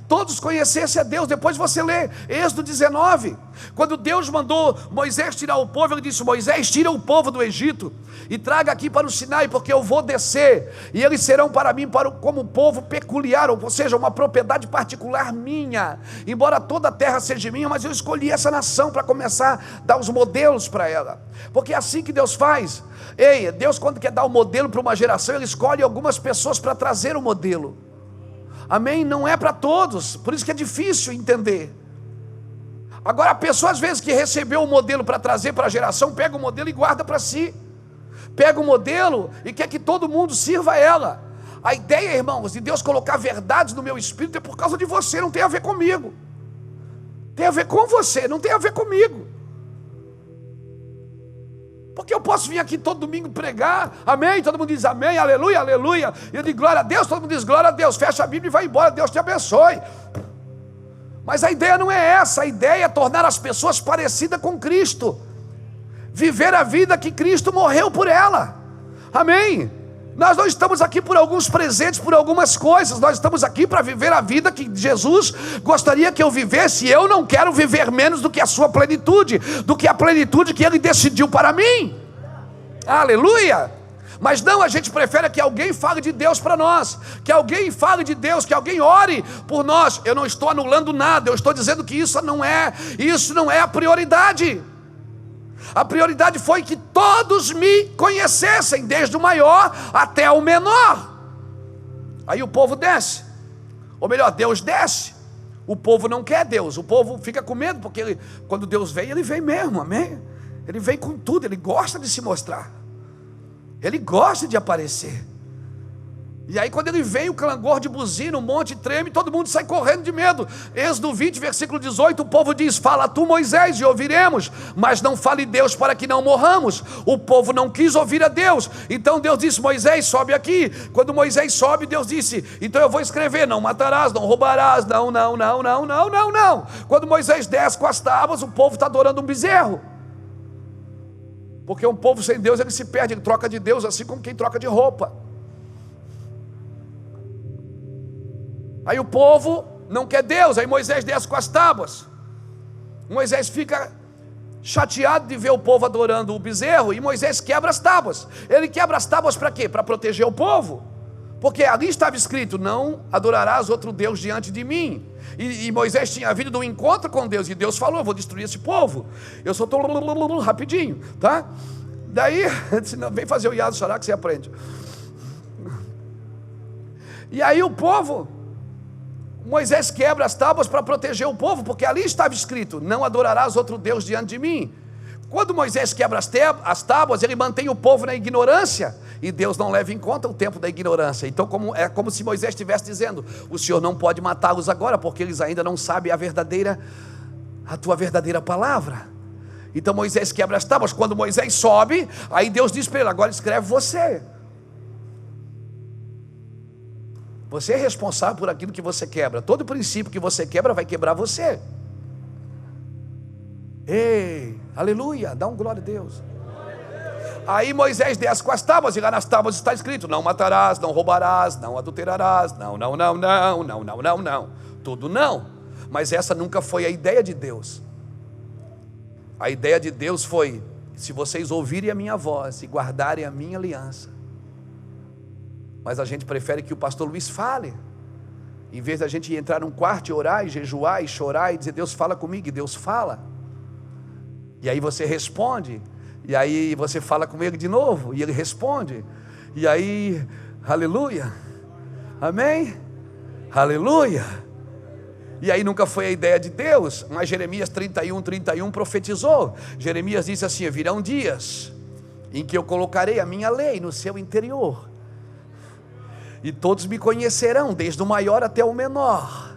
todos conhecessem a Deus. Depois você lê Êxodo 19, quando Deus mandou Moisés tirar o povo, ele disse: Moisés, tira o povo do Egito e traga aqui para o Sinai, porque eu vou descer, e eles serão para mim como um povo peculiar, ou seja, uma propriedade particular minha. Embora toda a terra seja minha, mas eu escolhi essa nação para começar a dar os modelos para ela, porque é assim que Deus faz. Deus, quando quer dar um modelo para uma geração, ele escolhe algumas pessoas para trazer o modelo. Amém? Não é para todos, por isso que é difícil entender. Agora a pessoa às vezes que recebeu o modelo para trazer para a geração, pega o modelo e guarda para si. Pega o modelo e quer que todo mundo sirva a ela. A ideia, irmãos, de Deus colocar verdades no meu espírito é por causa de você, não tem a ver comigo. Tem a ver com você, não tem a ver comigo. Porque eu posso vir aqui todo domingo pregar, amém, todo mundo diz amém, aleluia, aleluia, e eu digo glória a Deus, todo mundo diz glória a Deus, fecha a Bíblia e vai embora, Deus te abençoe. Mas a ideia não é essa, a ideia é tornar as pessoas parecidas com Cristo, viver a vida que Cristo morreu por ela, amém. Nós não estamos aqui por alguns presentes, por algumas coisas, nós estamos aqui para viver a vida que Jesus gostaria que eu vivesse, e eu não quero viver menos do que a sua plenitude, do que a plenitude que Ele decidiu para mim, aleluia. Mas não, a gente prefere que alguém fale de Deus para nós, que alguém fale de Deus, que alguém ore por nós. Eu não estou anulando nada, eu estou dizendo que isso não é a prioridade. A prioridade foi que todos me conhecessem, desde o maior até o menor. Aí o povo desce, ou melhor, Deus desce. O povo não quer Deus, o povo fica com medo, porque quando Deus vem, Ele vem mesmo, amém? Ele vem com tudo, Ele gosta de se mostrar, Ele gosta de aparecer. E aí quando Ele vem, o clangor de buzina, o monte treme, todo mundo sai correndo de medo. Êxodo 20, versículo 18, o povo diz: fala tu, Moisés, e ouviremos, mas não fale Deus para que não morramos. O povo não quis ouvir a Deus, então Deus disse: Moisés, sobe aqui. Quando Moisés sobe, Deus disse: então eu vou escrever: não matarás, não roubarás, não. Quando Moisés desce com as tábuas, o povo está adorando um bezerro, porque um povo sem Deus, ele se perde, ele troca de Deus assim como quem troca de roupa. Aí o povo não quer Deus, aí Moisés desce com as tábuas. Moisés fica chateado de ver o povo adorando o bezerro, e Moisés quebra as tábuas. Ele quebra as tábuas para quê? Para proteger o povo, porque ali estava escrito: não adorarás outro Deus diante de mim. E Moisés tinha vindo do encontro com Deus, e Deus falou: eu vou destruir esse povo. Eu só estou rapidinho, tá? Daí, vem fazer o Yado Xará que você aprende. E aí o povo, Moisés quebra as tábuas para proteger o povo, porque ali estava escrito: não adorarás outro Deus diante de mim. Quando Moisés quebra as tábuas, ele mantém o povo na ignorância, e Deus não leva em conta o tempo da ignorância. Então é como se Moisés estivesse dizendo: o Senhor não pode matá-los agora, porque eles ainda não sabem a tua verdadeira palavra. Então Moisés quebra as tábuas. Quando Moisés sobe, aí Deus diz para ele: agora escreve você. Você é responsável por aquilo que você quebra. Todo princípio que você quebra vai quebrar você. Ei, aleluia, dá um glória a Deus. Aí Moisés desce com as tábuas, e lá nas tábuas está escrito: não matarás, não roubarás, não adulterarás, não, tudo não. Mas essa nunca foi a ideia de Deus. A ideia de Deus foi: se vocês ouvirem a minha voz e guardarem a minha aliança. Mas a gente prefere que o pastor Luiz fale, em vez da gente entrar num quarto e orar e jejuar e chorar e dizer: Deus fala comigo, e Deus fala. E aí você responde, e aí você fala com ele de novo, e ele responde, e aí, aleluia, amém, aleluia. E aí nunca foi a ideia de Deus. Mas Jeremias 31 profetizou. Jeremias disse assim: virão dias em que eu colocarei a minha lei no seu interior, e todos me conhecerão, desde o maior até o menor.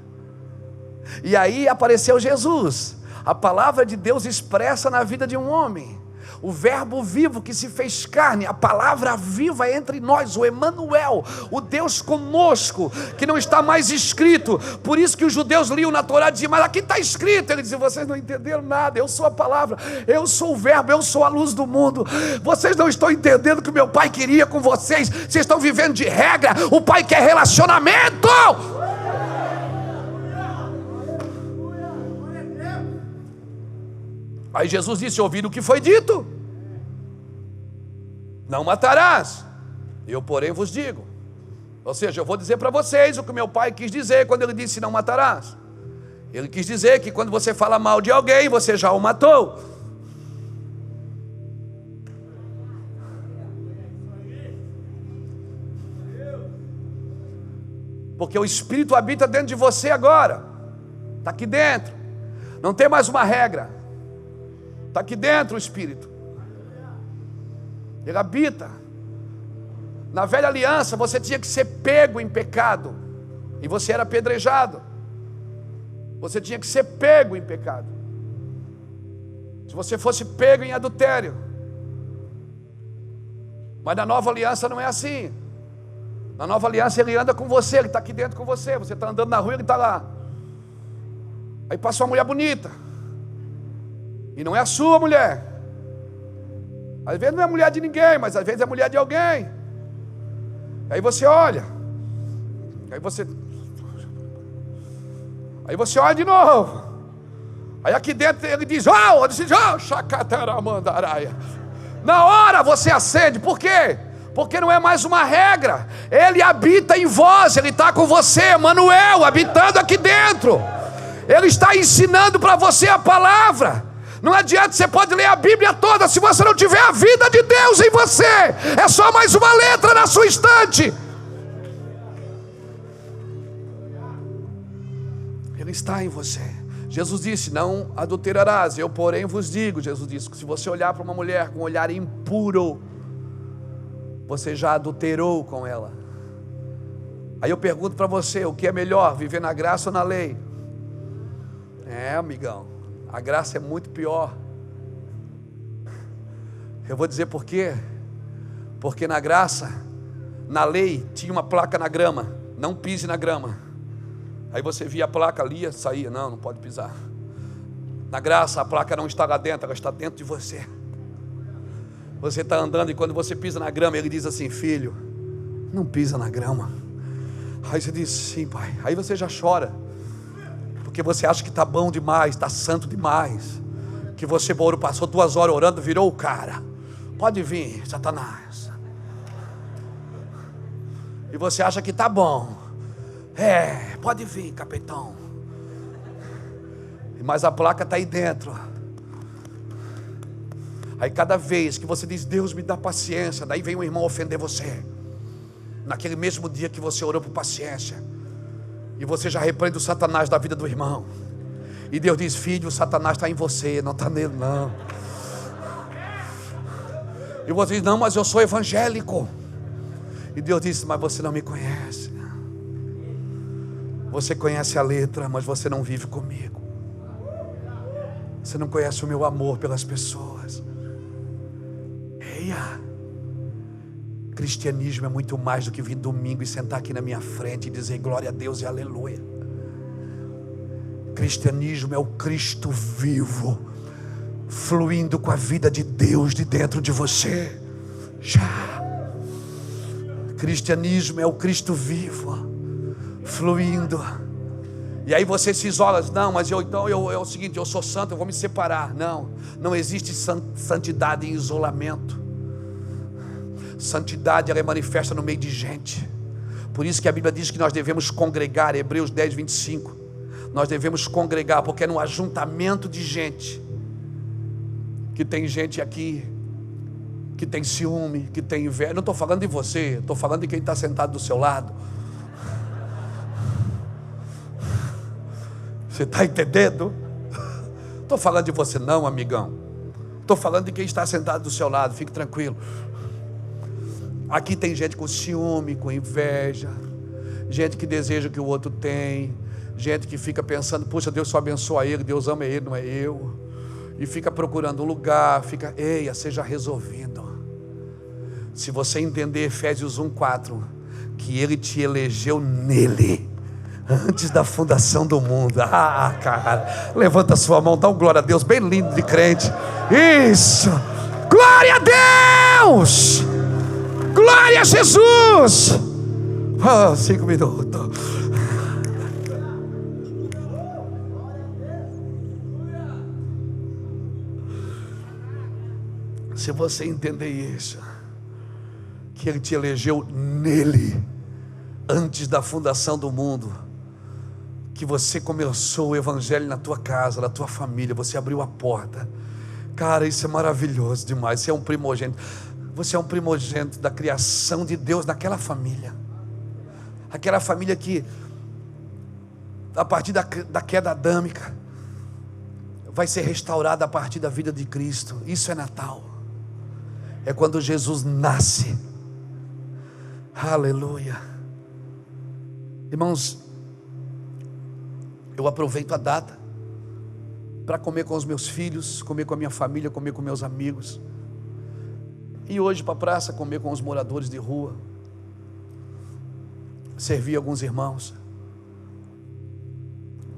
E aí apareceu Jesus, a palavra de Deus expressa na vida de um homem, o verbo vivo que se fez carne, a palavra viva entre nós, o Emanuel, o Deus conosco, que não está mais escrito. Por isso que os judeus liam na Torá e diziam: mas aqui está escrito. Ele dizia: vocês não entenderam nada, eu sou a palavra, eu sou o verbo, eu sou a luz do mundo. Vocês não estão entendendo o que o meu pai queria com vocês. Vocês estão vivendo de regra, o pai quer relacionamento. Aí Jesus disse: ouviram o que foi dito? Não matarás, eu porém vos digo. Ou seja, eu vou dizer para vocês o que meu pai quis dizer quando ele disse não matarás. Ele quis dizer que quando você fala mal de alguém, você já o matou. Porque o Espírito habita dentro de você agora. Está aqui dentro. Não tem mais uma regra. Está aqui dentro o Espírito. Ele habita. Na velha aliança você tinha que ser pego em pecado, e você era apedrejado. Você tinha que ser pego em pecado. Se você fosse pego em adultério. Mas na nova aliança não é assim. Na nova aliança ele anda com você, ele está aqui dentro com você. Você está andando na rua, ele está lá. Aí passa uma mulher bonita, e não é a sua mulher. Às vezes não é mulher de ninguém, mas às vezes é mulher de alguém. Aí você olha, aí você olha de novo. Aí aqui dentro ele diz: chacataramandaraia. Na hora você acende. Por quê? Porque não é mais uma regra. Ele habita em vós, ele está com você, Emanuel, habitando aqui dentro. Ele está ensinando para você a palavra. Não adianta, você pode ler a Bíblia toda, se você não tiver a vida de Deus em você, é só mais uma letra na sua estante. Ele está em você. Jesus disse: não adulterarás, eu porém vos digo. Jesus disse que se você olhar para uma mulher com um olhar impuro, você já adulterou com ela. Aí eu pergunto para você: o que é melhor, viver na graça ou na lei? Amigão, a graça é muito pior. Eu vou dizer por quê. Porque na graça, na lei, tinha uma placa na grama: não pise na grama. Aí você via a placa, lia, saía: não pode pisar. Na graça a placa não está lá dentro, ela está dentro de você. Você está andando, e quando você pisa na grama, ele diz assim: filho, não pisa na grama. Aí você diz: sim, pai. Aí você já chora, porque você acha que está bom demais, está santo demais, que você passou 2 horas orando, virou o cara. Pode vir, Satanás. E você acha que está bom. Pode vir, capitão. Mas a placa está aí dentro. Aí cada vez que você diz: Deus me dá paciência, daí vem um irmão ofender você. Naquele mesmo dia que você orou por paciência, e você já repreende o Satanás da vida do irmão. E Deus diz: filho, o Satanás está em você, não está nele não. E você diz: não, mas eu sou evangélico. E Deus disse: mas você não me conhece. Você conhece a letra, mas você não vive comigo. Você não conhece o meu amor pelas pessoas. Eia! Cristianismo é muito mais do que vir domingo e sentar aqui na minha frente e dizer glória a Deus e aleluia. Cristianismo é o Cristo vivo, fluindo com a vida de Deus de dentro de você. Já. Cristianismo é o Cristo vivo, fluindo. E aí você se isola, não, mas então é o seguinte, eu sou santo, eu vou me separar. Não existe santidade em isolamento. Santidade, ela é manifesta no meio de gente. Por isso que a Bíblia diz que nós devemos congregar, Hebreus 10, 25. Nós devemos congregar, porque é no ajuntamento de gente, que tem gente aqui, que tem ciúme, que tem inveja. Não estou falando de você, estou falando de quem está sentado do seu lado. Você está entendendo? Estou falando de você não, amigão. Estou falando de quem está sentado do seu lado, fique tranquilo. Aqui tem gente com ciúme, com inveja, gente que deseja o que o outro tem, gente que fica pensando, puxa, Deus só abençoa ele, Deus ama ele, não é eu. E fica procurando um lugar, eia, seja resolvido. Se você entender Efésios 1:4, que Ele te elegeu nele, antes da fundação do mundo. Cara, levanta a sua mão, dá um glória a Deus, bem lindo de crente. Isso, glória a Deus, glória a Jesus. 5 minutos. Se você entender isso, que Ele te elegeu nele, antes da fundação do mundo, que você começou o evangelho na tua casa, na tua família, você abriu a porta. Cara, isso é maravilhoso demais. Você é um primogênito. Você é um primogênito da criação de Deus naquela família. Aquela família que, a partir da queda adâmica, vai ser restaurada a partir da vida de Cristo. Isso é Natal. É quando Jesus nasce. Aleluia. Irmãos, eu aproveito a data para comer com os meus filhos, comer com a minha família, comer com meus amigos. E hoje para a praça, comer com os moradores de rua, servir alguns irmãos.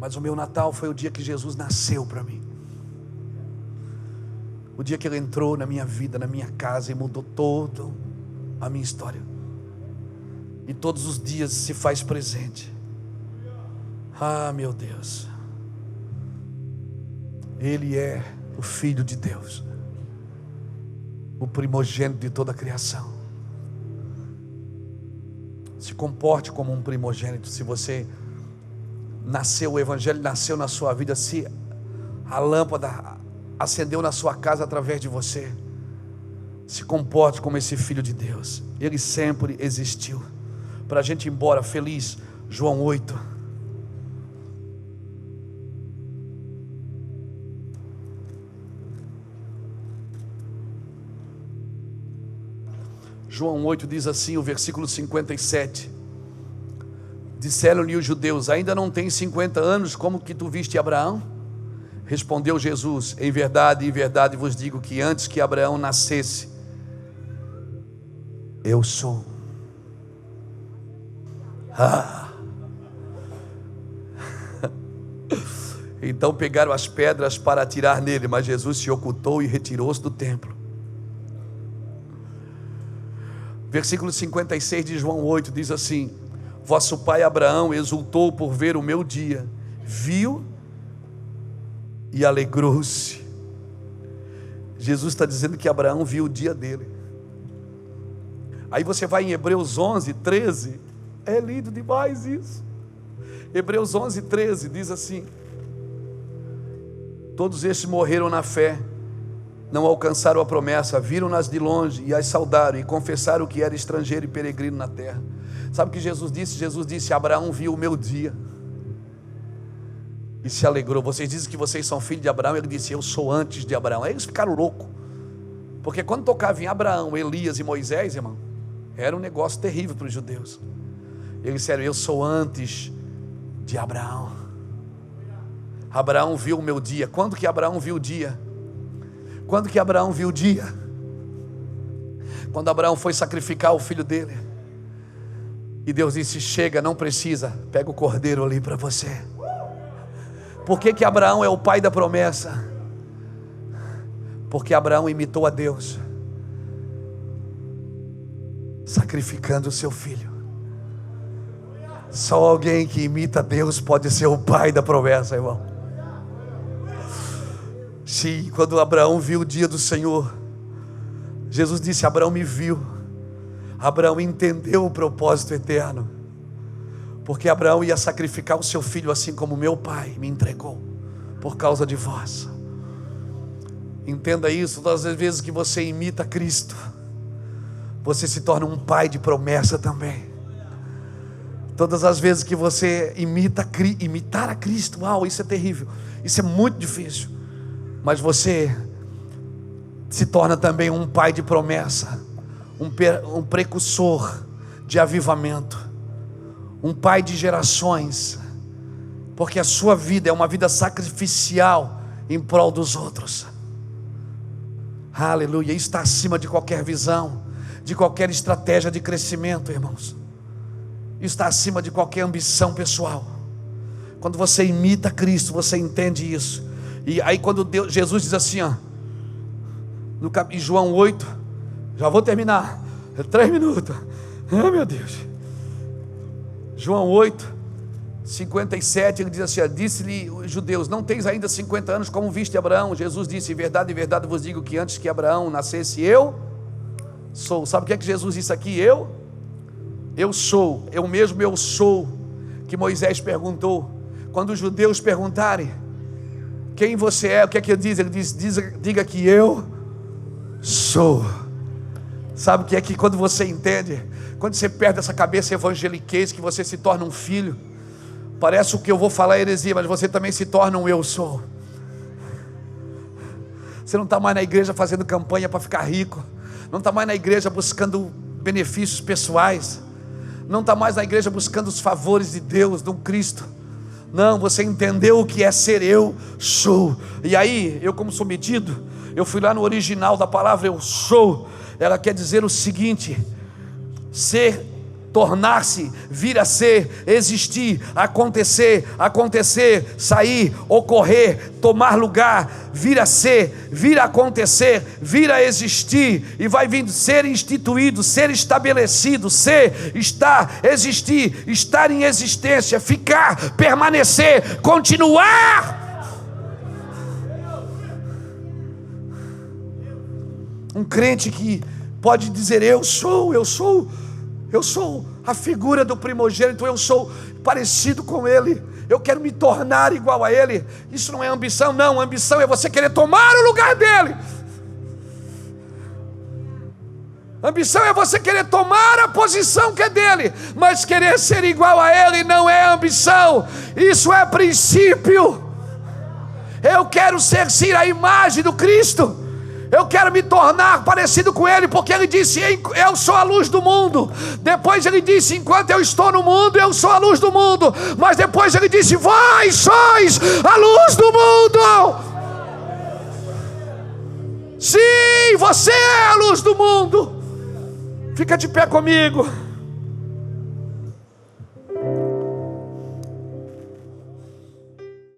Mas o meu Natal foi o dia que Jesus nasceu para mim. O dia que Ele entrou na minha vida, na minha casa, e mudou toda a minha história. E todos os dias se faz presente. Meu Deus. Ele é o Filho de Deus, o primogênito de toda a criação. Se comporte como um primogênito. Se você nasceu, o Evangelho nasceu na sua vida, se a lâmpada acendeu na sua casa através de você, se comporte como esse Filho de Deus. Ele sempre existiu. Para a gente ir embora feliz, João 8. João 8 diz assim, o versículo 57. Disseram-lhe os judeus: ainda não tens 50 anos, como que tu viste Abraão? Respondeu Jesus: em verdade vos digo que antes que Abraão nascesse, eu sou. Então pegaram as pedras para atirar nele, mas Jesus se ocultou e retirou-se do templo. Versículo 56 de João 8 diz assim: vosso pai Abraão exultou por ver o meu dia, viu e alegrou-se. Jesus está dizendo que Abraão viu o dia dele. Aí você vai em Hebreus 11, 13, é lindo demais isso. Hebreus 11, 13 diz assim: todos estes morreram na fé, não alcançaram a promessa, viram-nas de longe e as saudaram e confessaram que era estrangeiro e peregrino na terra. Sabe o que Jesus disse? Jesus disse: Abraão viu o meu dia e se alegrou. Vocês dizem que vocês são filhos de Abraão. Ele disse: eu sou antes de Abraão. Aí eles ficaram loucos, porque quando tocava em Abraão, Elias e Moisés, irmão, Era um negócio terrível para os judeus. Eles disseram: eu sou antes de Abraão. Abraão viu o meu dia. Quando que Abraão viu o dia? Quando que Abraão viu o dia? Quando Abraão foi sacrificar o filho dele. E Deus disse: chega, não precisa, pega o cordeiro ali para você. Por que que Abraão é o pai da promessa? Porque Abraão imitou a Deus, sacrificando o seu filho. Só alguém que imita Deus pode ser o pai da promessa, irmão. Sim, quando Abraão viu o dia do Senhor, Jesus disse: Abraão me viu. Abraão entendeu o propósito eterno, porque Abraão ia sacrificar o seu filho assim como meu pai me entregou, por causa de vós. Entenda isso. Todas as vezes que você imita Cristo, você se torna um pai de promessa também. Todas as vezes que você imitar a Cristo, uau, isso é terrível, isso é muito difícil, mas você se torna também um pai de promessa, um precursor de avivamento, um pai de gerações, porque a sua vida é uma vida sacrificial em prol dos outros. Aleluia. Isso está acima de qualquer visão, de qualquer estratégia de crescimento, irmãos. Isso está acima de qualquer ambição pessoal. Quando você imita Cristo, você entende isso. E aí quando Jesus diz assim, ó, em João 8, já vou terminar, 3 minutos, meu Deus. João 8, 57, ele diz assim, ó, disse-lhe os judeus: não tens ainda 50 anos, como viste Abraão? Jesus disse: em verdade vos digo que antes que Abraão nascesse, eu sou. Sabe o que é que Jesus disse aqui? Eu sou, eu mesmo eu sou, que Moisés perguntou. Quando os judeus perguntarem quem você é, o que é que ele diz? Ele diz: diga que eu sou. Sabe o que é que quando você entende, quando você perde essa cabeça evangeliquez, que você se torna um filho, parece o que eu vou falar é heresia, mas você também se torna um eu sou. Você não está mais na igreja fazendo campanha para ficar rico, não está mais na igreja buscando benefícios pessoais, não está mais na igreja buscando os favores de Deus, do Cristo. Não, você entendeu o que é ser eu sou. E aí, eu como sou metido, eu fui lá no original da palavra eu sou. Ela quer dizer o seguinte: ser, tornar-se, vir a ser, existir, acontecer, sair, ocorrer, tomar lugar, vir a ser, vir a acontecer, vir a existir, e vai vindo ser instituído, ser estabelecido, ser, estar, existir, estar em existência, ficar, permanecer, continuar. Um crente que pode dizer eu sou a figura do primogênito, eu sou parecido com ele, eu quero me tornar igual a ele. Isso não é ambição, não. Ambição é você querer tomar o lugar dele. Ambição é você querer tomar a posição que é dele, mas querer ser igual a ele não é ambição, isso é princípio. Eu quero ser sim a imagem do Cristo, eu quero me tornar parecido com ele, porque ele disse: eu sou a luz do mundo. Depois ele disse: enquanto eu estou no mundo, eu sou a luz do mundo. Mas depois ele disse: vós sois a luz do mundo. Sim, você é a luz do mundo. Fica de pé comigo.